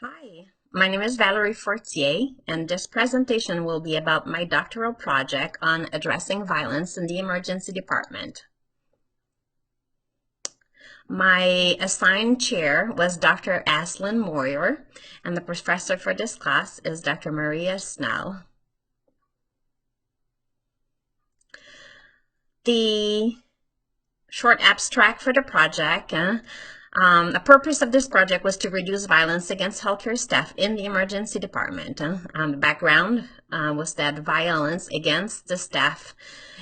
Hi, my name is Valerie Fortier, and this presentation will be about my doctoral project on addressing violence in the emergency department. My assigned chair was Dr. Aslin Moyer, and the professor for this class is Dr. Maria Snell. The short abstract for the project. The purpose of this project was to reduce violence against healthcare staff in the emergency department. The background was that violence against the staff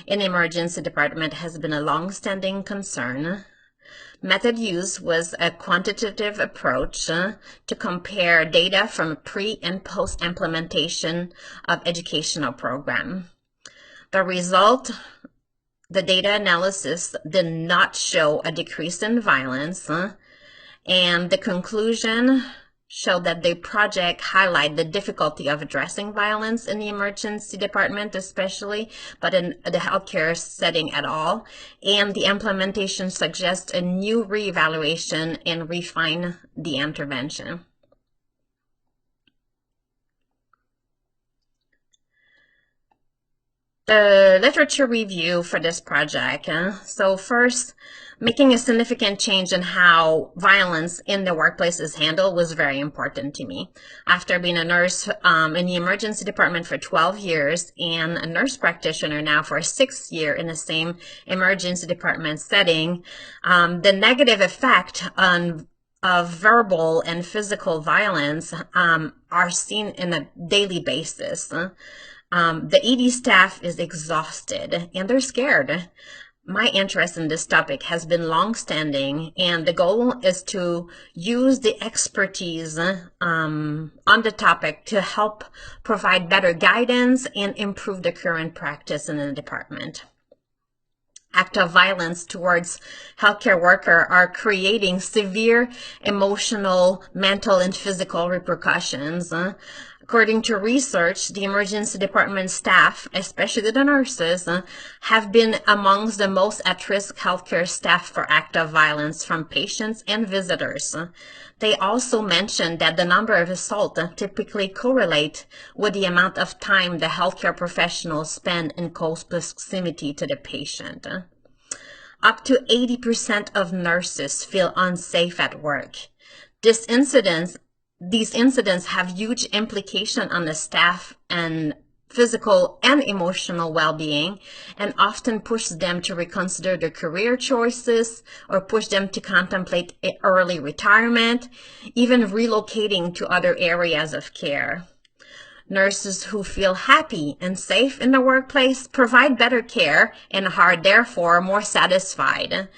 in the emergency department has been a long-standing concern. Method used was a quantitative approach to compare data from pre and post implementation of educational program. The result, the data analysis did not show a decrease in violence, and the conclusion showed that the project highlighted the difficulty of addressing violence in the emergency department especially, but in the healthcare setting at all, and the implementation suggests a new reevaluation and refine the intervention. The literature review for this project. So first, making a significant change in how violence in the workplace is handled was very important to me. After being a nurse in the emergency department for 12 years and a nurse practitioner now for 6 years in the same emergency department setting, the negative effect of verbal and physical violence are seen in a daily basis. The ED staff is exhausted and they're scared. My interest in this topic has been long-standing, and the goal is to use the expertise on the topic to help provide better guidance and improve the current practice in the department. Acts of violence towards healthcare workers are creating severe emotional, mental, and physical repercussions. According to research, the emergency department staff, especially the nurses, have been amongst the most at-risk healthcare staff for acts of violence from patients and visitors. They also mentioned that the number of assaults typically correlate with the amount of time the healthcare professionals spend in close proximity to the patient. Up to 80% of nurses feel unsafe at work. These incidents have huge implication on the staff and physical and emotional well-being, and often push them to reconsider their career choices or push them to contemplate early retirement, even relocating to other areas of care. Nurses who feel happy and safe in the workplace provide better care and are therefore more satisfied.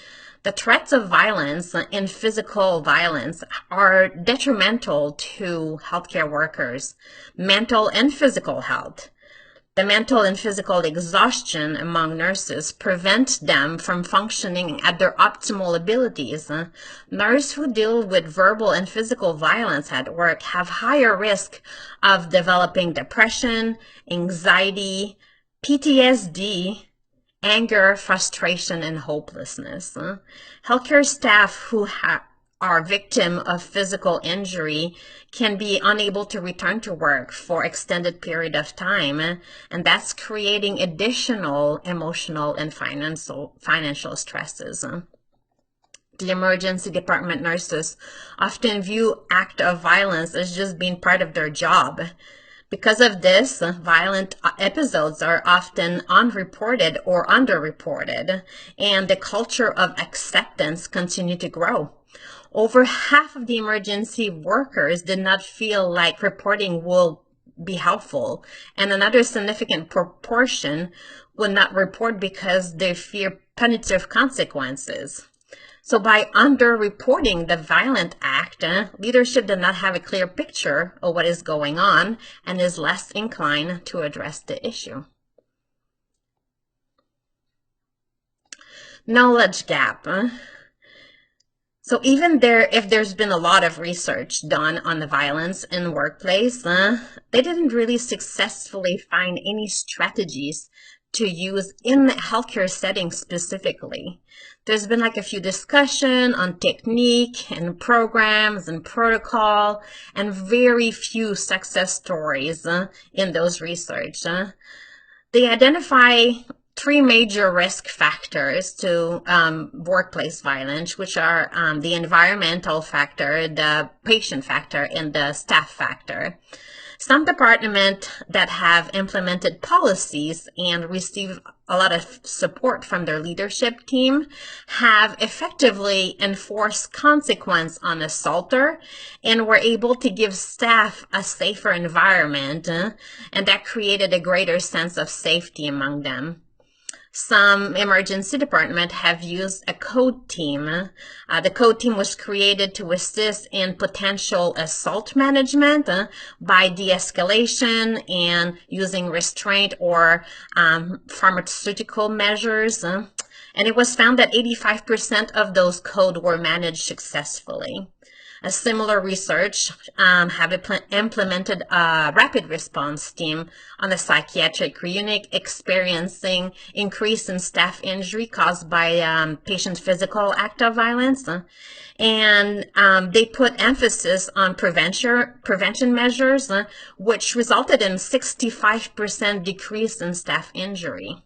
The threats of violence and physical violence are detrimental to healthcare workers' mental and physical health. The mental and physical exhaustion among nurses prevent them from functioning at their optimal abilities. Nurses who deal with verbal and physical violence at work have higher risk of developing depression, anxiety, PTSD, anger, frustration, and hopelessness. Healthcare staff who are victim of physical injury can be unable to return to work for extended period of time, and that's creating additional emotional and financial stresses. The emergency department nurses often view act of violence as just being part of their job. Because of this, violent episodes are often unreported or underreported, and the culture of acceptance continue to grow. Over half of the emergency workers did not feel like reporting will be helpful, and another significant proportion would not report because they fear punitive consequences. So by underreporting the violent act, leadership did not have a clear picture of what is going on and is less inclined to address the issue. Knowledge gap. So even if there's been a lot of research done on the violence in the workplace, they didn't really successfully find any strategies to use in the healthcare setting specifically. There's been like a few discussion on technique and programs and protocol, and very few success stories in those research. They identify three major risk factors to workplace violence, which are the environmental factor, the patient factor, and the staff factor. Some departments that have implemented policies and receive a lot of support from their leadership team have effectively enforced consequence on assaulter and were able to give staff a safer environment, and that created a greater sense of safety among them. Some emergency departments have used a code team. The code team was created to assist in potential assault management by de-escalation and using restraint or pharmaceutical measures. And it was found that 85% of those codes were managed successfully. A similar research have implemented a rapid response team on a psychiatric unit experiencing increase in staff injury caused by patient physical act of violence. And they put emphasis on prevention measures, which resulted in 65% decrease in staff injury.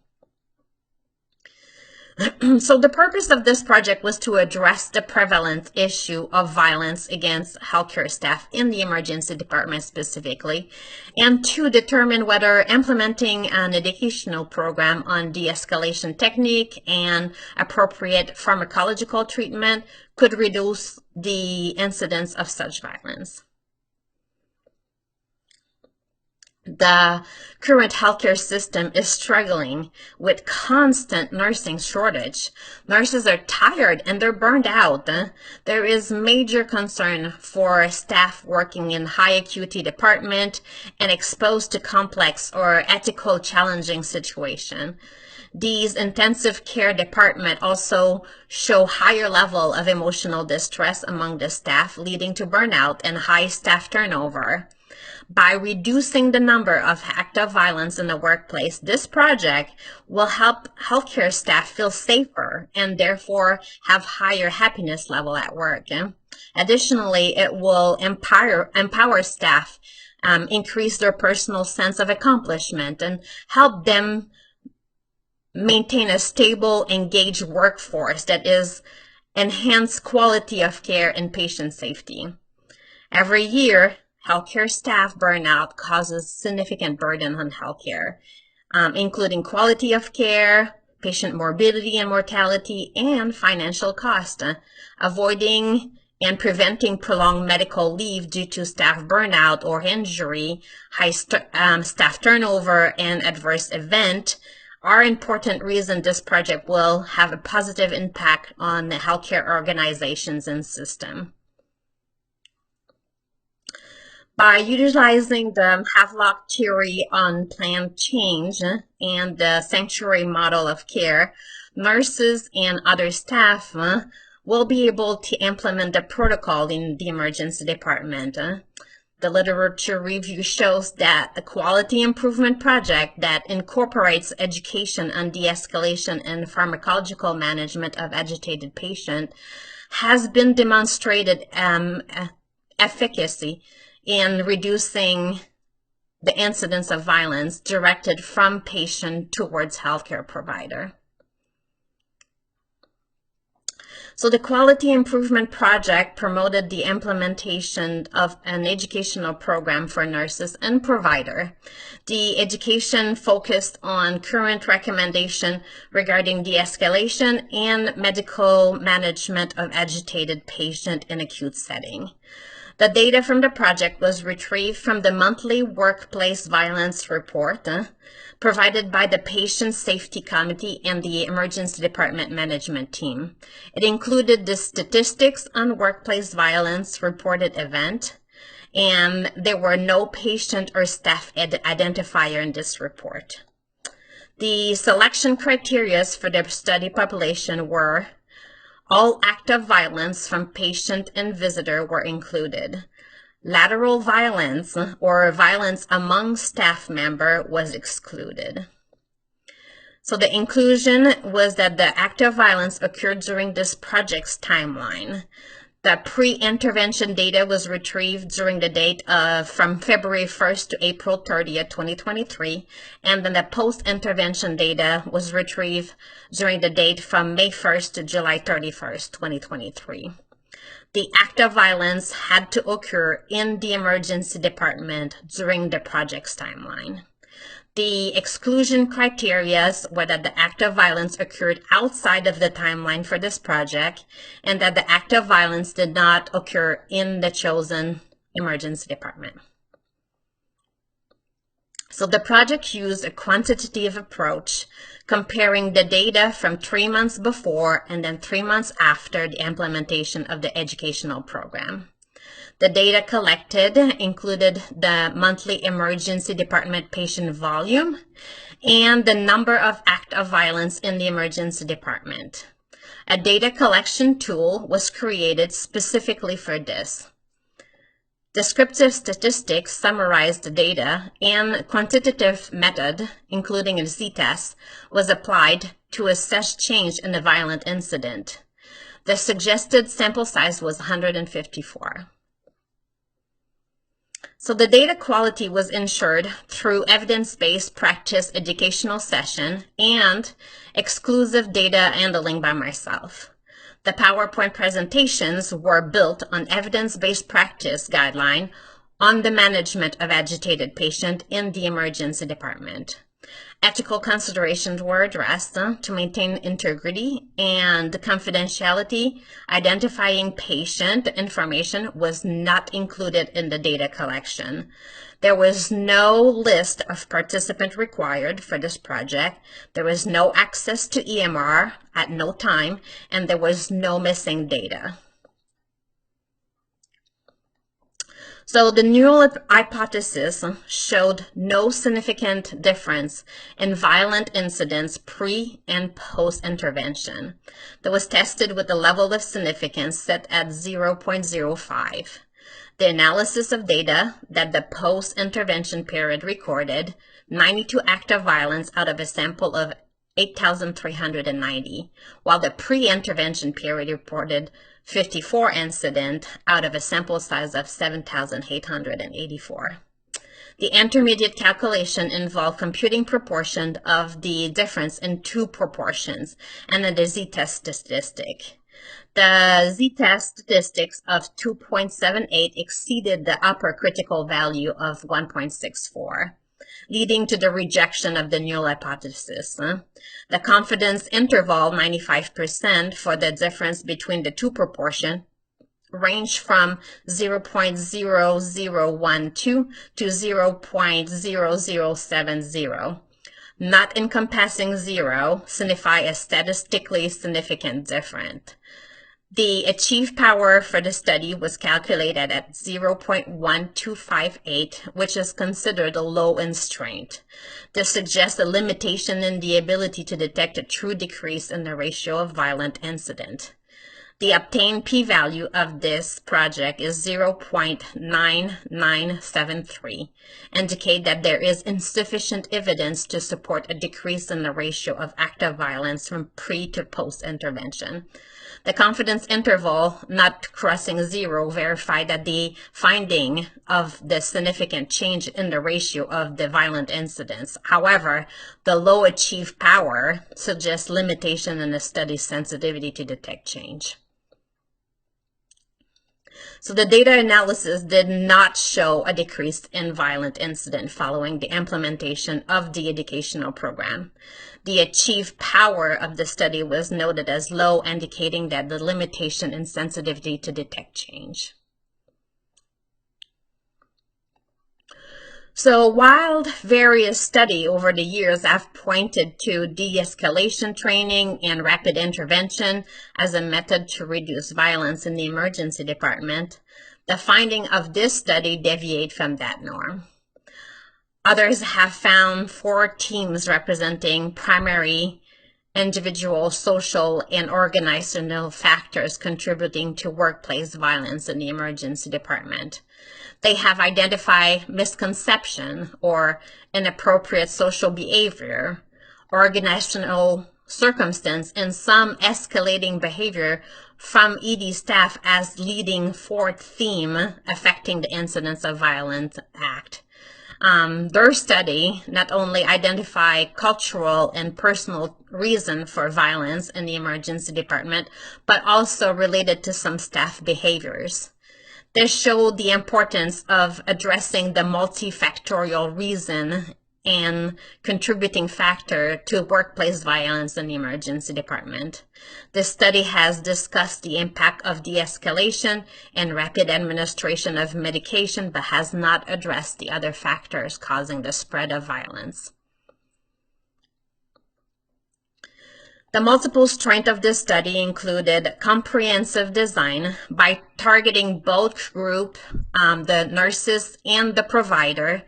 So the purpose of this project was to address the prevalent issue of violence against healthcare staff in the emergency department specifically, and to determine whether implementing an educational program on de-escalation technique and appropriate pharmacological treatment could reduce the incidence of such violence. The current healthcare system is struggling with constant nursing shortage. Nurses are tired and they're burned out. There is major concern for staff working in high acuity department and exposed to complex or ethical challenging situation. These intensive care departments also show higher level of emotional distress among the staff, leading to burnout and high staff turnover. By reducing the number of acts of violence in the workplace, this project will help healthcare staff feel safer and therefore have higher happiness level at work. Additionally, it will empower staff, increase their personal sense of accomplishment, and help them maintain a stable, engaged workforce that is enhanced quality of care and patient safety. Every year, healthcare staff burnout causes significant burden on healthcare, including quality of care, patient morbidity and mortality, and financial cost. Avoiding and preventing prolonged medical leave due to staff burnout or injury, high staff turnover, and adverse event are important reasons this project will have a positive impact on the healthcare organizations and system. By utilizing the Havelock theory on planned change and the sanctuary model of care, nurses and other staff will be able to implement the protocol in the emergency department. The literature review shows that a quality improvement project that incorporates education on de-escalation and pharmacological management of agitated patients has been demonstrated efficacy in reducing the incidence of violence directed from patient towards healthcare provider. So the Quality Improvement Project promoted the implementation of an educational program for nurses and provider. The education focused on current recommendation regarding de-escalation and medical management of agitated patient in acute setting. The data from the project was retrieved from the monthly workplace violence report provided by the Patient Safety Committee and the Emergency Department Management Team. It included the statistics on workplace violence reported event, and there were no patient or staff identifier in this report. The selection criteria for the study population were: all acts of violence from patient and visitor were included. Lateral violence or violence among staff member was excluded. So the inclusion was that the act of violence occurred during this project's timeline. The pre-intervention data was retrieved during the date from February 1st to April 30th, 2023, and then the post-intervention data was retrieved during the date from May 1st to July 31st, 2023. The act of violence had to occur in the emergency department during the project's timeline. The exclusion criteria were that the act of violence occurred outside of the timeline for this project and that the act of violence did not occur in the chosen emergency department. So the project used a quantitative approach comparing the data from 3 months before and then 3 months after the implementation of the educational program. The data collected included the monthly emergency department patient volume and the number of acts of violence in the emergency department. A data collection tool was created specifically for this. Descriptive statistics summarized the data, and quantitative method, including a z-test, was applied to assess change in the violent incident. The suggested sample size was 154. So the data quality was ensured through evidence-based practice educational session and exclusive data handling by myself. The PowerPoint presentations were built on evidence-based practice guideline on the management of agitated patient in the emergency department. Ethical considerations were addressed to maintain integrity and confidentiality. Identifying patient information was not included in the data collection. There was no list of participants required for this project. There was no access to EMR at no time, and there was no missing data. So the neural hypothesis showed no significant difference in violent incidents pre and post intervention. That was tested with a level of significance set at 0.05. The analysis of data that the post-intervention period recorded 92 acts of violence out of a sample of 8,390, while the pre-intervention period reported 54 incidents out of a sample size of 7,884. The intermediate calculation involved computing proportion of the difference in two proportions and the z-test statistic. The z-test statistics of 2.78 exceeded the upper critical value of 1.64. Leading to the rejection of the null hypothesis. The confidence interval, 95%, for the difference between the two proportions range from 0.0012 to 0.0070. Not encompassing zero signify a statistically significant difference. The achieved power for the study was calculated at 0.1258, which is considered a low in strength. This suggests a limitation in the ability to detect a true decrease in the ratio of violent incident. The obtained p-value of this project is 0.9973, indicate that there is insufficient evidence to support a decrease in the ratio of active violence from pre to post intervention. The confidence interval not crossing zero verified that the finding of the significant change in the ratio of the violent incidents. However, the low achieved power suggests limitation in the study's sensitivity to detect change. So the data analysis did not show a decrease in violent incident following the implementation of the educational program. The achieved power of the study was noted as low, indicating that the limitation in sensitivity to detect change. So while various studies over the years have pointed to de-escalation training and rapid intervention as a method to reduce violence in the emergency department, the finding of this study deviate from that norm. Others have found 4 teams representing primary individual, social, and organizational factors contributing to workplace violence in the emergency department. They have identified misconception or inappropriate social behavior, organizational circumstance, and some escalating behavior from ED staff as leading fourth theme affecting the incidence of violent act. Their study not only identified cultural and personal reason for violence in the emergency department, but also related to some staff behaviors. This showed the importance of addressing the multifactorial reason and contributing factor to workplace violence in the emergency department. The study has discussed the impact of de-escalation and rapid administration of medication, but has not addressed the other factors causing the spread of violence. The multiple strength of this study included comprehensive design by targeting both group, the nurses and the provider.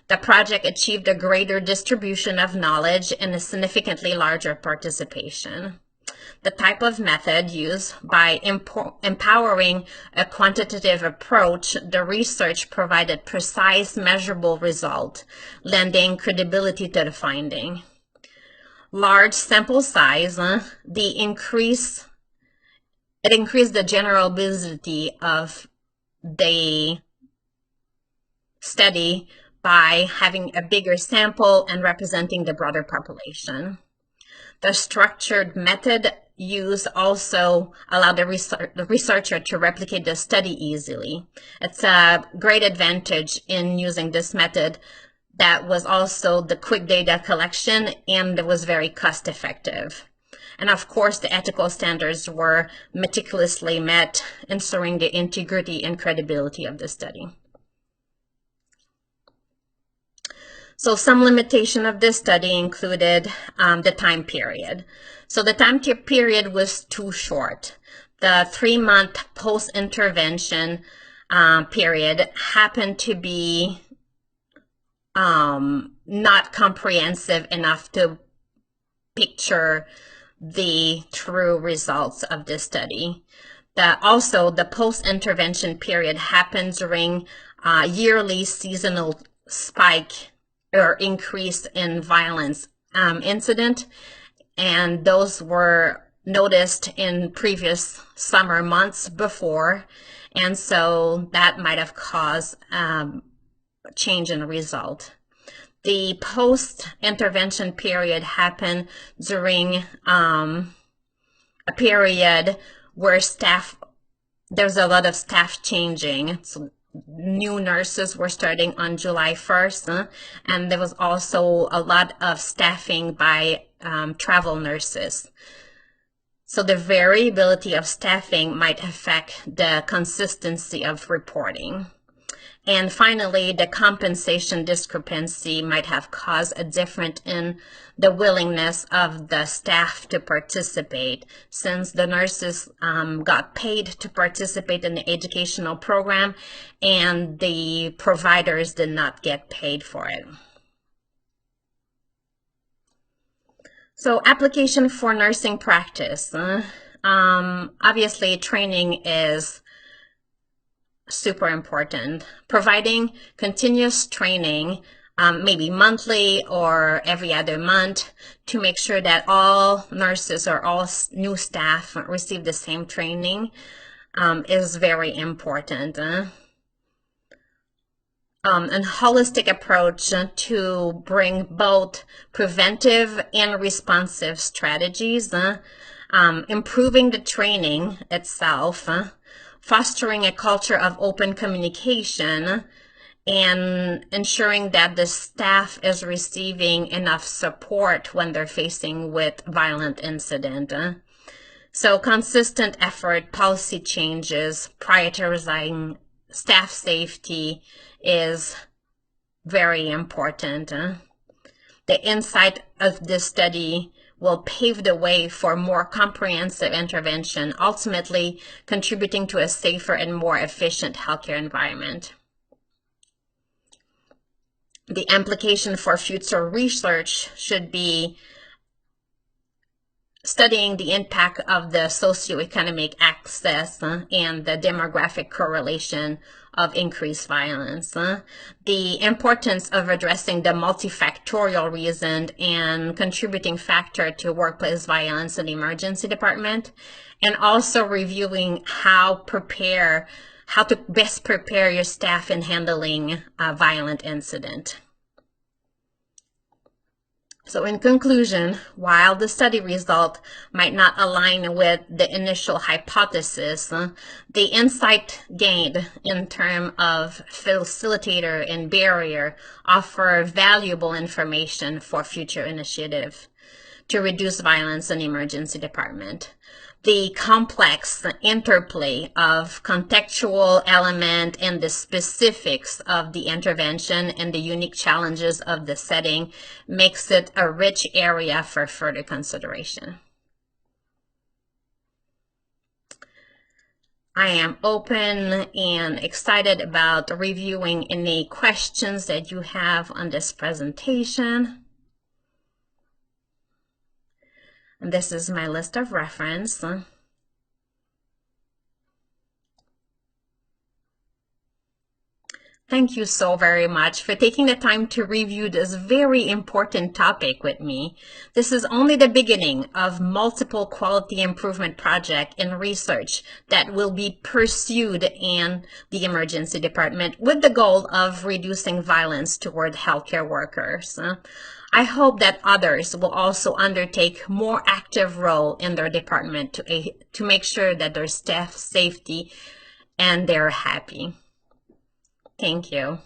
The project achieved a greater distribution of knowledge and a significantly larger participation. The type of method used by empowering a quantitative approach, the research provided precise, measurable results, lending credibility to the finding. Large sample size, it increased the general visibility of the study by having a bigger sample and representing the broader population. The structured method used also allowed the researcher to replicate the study easily. It's a great advantage in using this method. That was also the quick data collection, and it was very cost effective. And of course, the ethical standards were meticulously met, ensuring the integrity and credibility of the study. So some limitation of this study included the time period. So the time period was too short. The 3-month post-intervention period happened to be not comprehensive enough to picture the true results of this study. Also, the post-intervention period happened during yearly seasonal spike or increase in violence incident, and those were noticed in previous summer months before, and so that might have caused change in the result. The post-intervention period happened during a period where there's a lot of staff changing. So new nurses were starting on July 1st, and there was also a lot of staffing by travel nurses. So the variability of staffing might affect the consistency of reporting. And finally, the compensation discrepancy might have caused a difference in the willingness of the staff to participate, since the nurses got paid to participate in the educational program and the providers did not get paid for it. So application for nursing practice. Obviously, training is super important. Providing continuous training, maybe monthly or every other month, to make sure that all nurses or all new staff receive the same training is very important. An holistic approach to bring both preventive and responsive strategies, improving the training itself, fostering a culture of open communication, and ensuring that the staff is receiving enough support when they're facing with violent incident. So consistent effort, policy changes, prioritizing staff safety is very important. The insight of this study will pave the way for more comprehensive intervention, ultimately contributing to a safer and more efficient healthcare environment. The implication for future research should be studying the impact of the socioeconomic access and the demographic correlation of increased violence, the importance of addressing the multifactorial reason and contributing factor to workplace violence in the emergency department, and also reviewing how to best prepare your staff in handling a violent incident. So in conclusion, while the study result might not align with the initial hypothesis, the insight gained in terms of facilitator and barrier offer valuable information for future initiative to reduce violence in the emergency department. The complex interplay of contextual element and the specifics of the intervention and the unique challenges of the setting makes it a rich area for further consideration. I am open and excited about reviewing any questions that you have on this presentation. And this is my list of reference. Thank you so very much for taking the time to review this very important topic with me. This is only the beginning of multiple quality improvement projects and research that will be pursued in the emergency department with the goal of reducing violence toward healthcare workers. I hope that others will also undertake more active role in their department to make sure that their staff safety and they're happy. Thank you.